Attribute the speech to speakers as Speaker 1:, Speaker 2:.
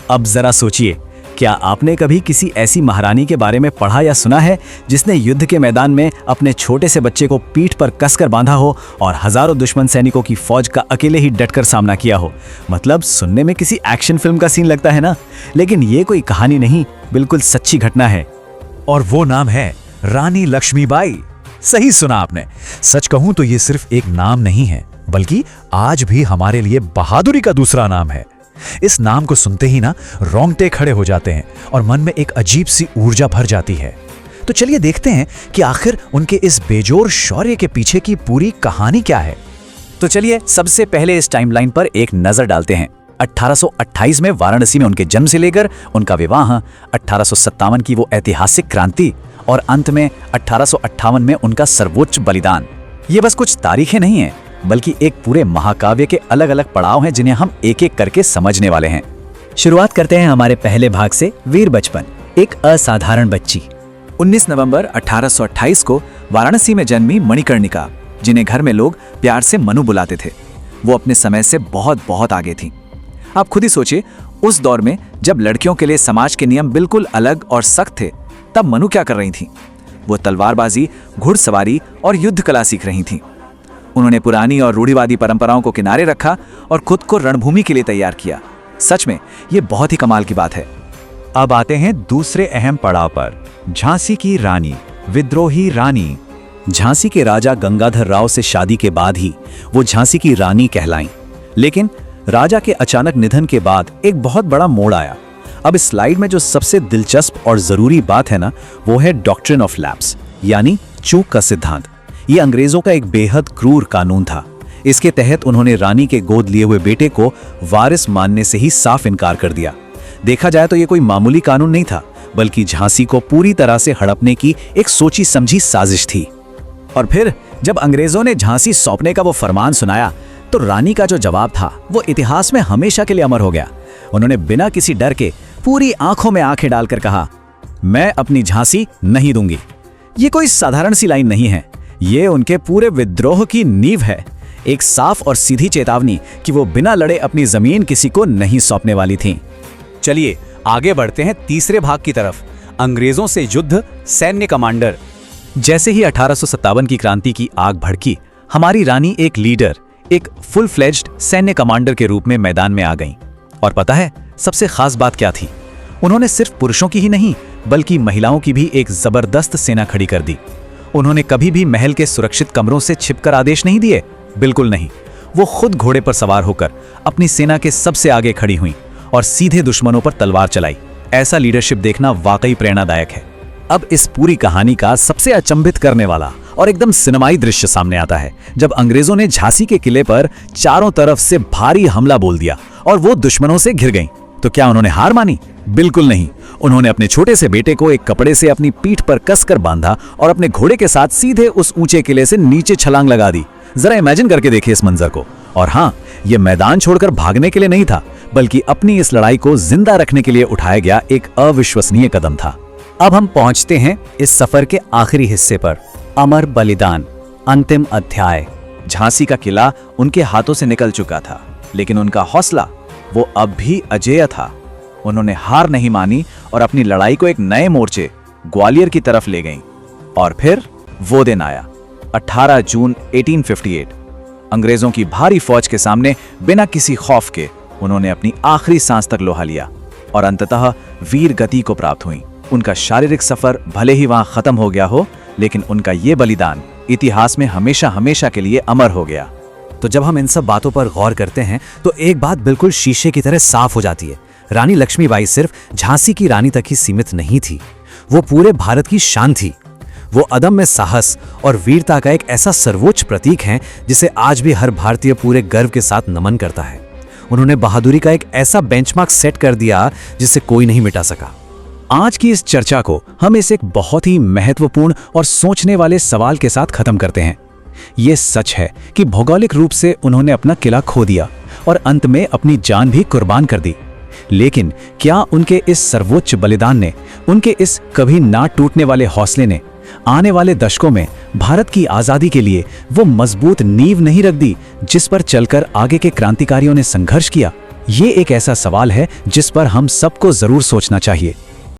Speaker 1: अब जरा सोचिए, क्या आपने कभी किसी ऐसी महारानी के बारे में पढ़ा या सुना है जिसने युद्ध के मैदान में अपने छोटे से बच्चे को पीठ पर कसकर बांधा हो और हजारों दुश्मन सैनिकों की फौज का अकेले ही डटकर सामना किया हो? मतलब सुनने में किसी एक्शन फिल्म का सीन लगता है ना, लेकिन ये कोई कहानी नहीं, बिल्कुल सच्ची घटना है।
Speaker 2: और वो नाम है रानी लक्ष्मीबाई। सही सुना आपने। सच कहूं तो ये सिर्फ एक नाम नहीं है, बल्कि आज भी हमारे लिए बहादुरी का दूसरा नाम है। इस नाम को सुनते ही ना रोंगटे खड़े हो जाते हैं और मन में एक अजीब सी ऊर्जा भर जाती है। तो चलिए देखते हैं कि आखिर उनके इस बेजोर शौर्य के पीछे की पूरी कहानी क्या है।
Speaker 1: तो चलिए सबसे पहले इस टाइमलाइन पर एक नजर डालते हैं। 1828 में वाराणसी में उनके जन्म से लेकर उनका विवाह, 1857 की वो ऐतिहासिक क्रांति और अंत में 1858 में उनका सर्वोच्च बलिदान। ये बस कुछ तारीखें नहीं हैं, बल्कि एक पूरे महाकाव्य के अलग अलग पड़ाव हैं जिन्हें हम एक एक करके समझने वाले हैं। शुरुआत करते हैं हमारे पहले भाग से, वीर बचपन, एक असाधारण बच्ची। 19 नवंबर 1828 को वाराणसी में जन्मी मणिकर्णिका, जिन्हें घर में लोग प्यार से मनु बुलाते थे, वो अपने समय से बहुत बहुत आगे थी। आप खुद ही सोचिए, उस दौर में जब लड़कियों के लिए समाज के नियम बिल्कुल अलग और सख्त थे, तब मनु क्या कर रही थीं? वो तलवारबाजी, घुड़सवारी और युद्ध कला सीख रही थीं। उन्होंने पुरानी और रूढ़िवादी परंपराओं को किनारे रखा और खुद को रणभूमि के लिए तैयार किया। सच में ये बहुत ही कमाल की बात है।
Speaker 2: अब आते हैं दूसरे अहम पड़ाव पर, झांसी की रानी, विद्रोही रानी।
Speaker 1: झांसी के राजा गंगाधर राव से शादी के बाद ही वो झांसी की रानी कहलाईं। लेकिन राजा के अचानक निधन के बाद एक बहुत बड़ा मोड़ आया। अब इस स्लाइड में जो सबसे दिलचस्प और जरूरी बात है ना, वो है डॉक्ट्रिन ऑफ लैप्स, यानी चूक का सिद्धांत। ये अंग्रेजों का एक बेहद क्रूर कानून था। इसके तहत उन्होंने रानी के गोद लिए हुए बेटे को वारिस मानने से ही साफ इनकार कर दिया। देखा जाए तो ये कोई मामूली कानून नहीं था, बल्कि झांसी को पूरी तरह से हड़पने की एक सोची समझी साजिश थी। और फिर जब अंग्रेजों ने झांसी सौंपने का वो फरमान सुनाया, तो रानी का जो जवाब था वो इतिहास में हमेशा के लिए अमर हो गया। उन्होंने बिना किसी डर के पूरी आंखों में आंखें डालकर कहा, मैं अपनी झांसी नहीं दूंगी। ये कोई साधारण सी लाइन नहीं है, ये उनके पूरे विद्रोह की नींव है। एक साफ और सीधी चेतावनी कि वो बिना लड़े अपनी जमीन किसी को नहीं सौंपने वाली थीं।
Speaker 2: चलिए आगे बढ़ते हैं तीसरे भाग की तरफ, अंग्रेजों से युद्ध, सैन्य कमांडर।
Speaker 1: जैसे ही 1857 की क्रांति की आग भड़की, हमारी रानी एक लीडर, एक फुल फ्लेज्ड सैन्य कमांडर के रूप में मैदान में आ गईं। और पता है सबसे खास बात क्या थी? उन्होंने सिर्फ पुरुषों की ही नहीं, बल्कि महिलाओं की भी एक जबरदस्त सेना खड़ी कर दी। उन्होंने कभी भी महल के सुरक्षित कमरों से छिपकर आदेश नहीं दिए, बिल्कुल नहीं। वो खुद घोड़े पर सवार होकर अपनी सेना के सबसे आगे खड़ी हुईं और सीधे दुश्मनों पर तलवार चलाई। ऐसा लीडरशिप देखना वाकई प्रेरणादायक है। अब इस पूरी कहानी का सबसे अचंभित करने वाला और एकदम सिनेमाई दृश्य सामने आता है, जब अंग्रेजों ने झांसी के किले पर चारों तरफ से भारी हमला बोल दिया और वो दुश्मनों से घिर गईं। तो क्या उन्होंने हार मानी? बिल्कुल नहीं। उन्होंने अपने छोटे से बेटे को एक कपड़े से अपनी पीठ पर कसकर बांधा और अपने घोड़े के साथ सीधे उस ऊंचे किले से नीचे छलांग लगा दी। जरा इमेजिन करके देखिए इस मंजर को। और हाँ, ये मैदान छोड़कर भागने के लिए नहीं था, बल्कि अपनी इस लड़ाई को जिंदा रखने के लिए उठाया गया एक अविश्वसनीय कदम था। अब हम पहुंचते हैं इस सफर के आखिरी हिस्से पर, अमर बलिदान, अंतिम अध्याय। झांसी का किला उनके हाथों से निकल चुका था, लेकिन उनका हौसला वो अब भी अजेय था। उन्होंने हार नहीं मानी और अपनी लड़ाई को एक नए मोर्चे, ग्वालियर की तरफ ले गईं। और फिर वो दिन आया, 18 जून 1858। अंग्रेजों की भारी फौज के सामने बिना किसी खौफ के उन्होंने अपनी आखिरी सांस तक लोहा लिया और अंततः वीर गति को प्राप्त हुई। उनका शारीरिक सफर भले ही वहां खत्म हो गया हो, लेकिन उनका ये बलिदान इतिहास में हमेशा हमेशा के लिए अमर हो गया।
Speaker 2: तो जब हम इन सब बातों पर गौर करते हैं तो एक बात बिल्कुल शीशे की तरह साफ हो जाती है। रानी लक्ष्मीबाई सिर्फ झांसी की रानी तक ही सीमित नहीं थी, वो पूरे भारत की शान थी। वो अदम्य साहस और वीरता का एक ऐसा सर्वोच्च प्रतीक है जिसे आज भी हर भारतीय पूरे गर्व के साथ नमन करता है। उन्होंने बहादुरी का एक ऐसा बेंचमार्क सेट कर दिया जिसे कोई नहीं मिटा सका। आज की इस चर्चा को हम इस एक बहुत ही महत्वपूर्ण और सोचने वाले सवाल के साथ खत्म करते हैं। ये सच है कि भौगोलिक रूप से उन्होंने अपना किला खो दिया और अंत में अपनी जान भी कुर्बान कर दी, लेकिन क्या उनके इस सर्वोच्च बलिदान ने, उनके इस कभी ना टूटने वाले हौसले ने आने वाले दशकों में भारत की आजादी के लिए वो मजबूत नींव नहीं रख दी जिस पर चलकर आगे के क्रांतिकारियों ने संघर्ष किया?
Speaker 1: ये एक ऐसा सवाल है जिस पर हम सबको जरूर सोचना चाहिए।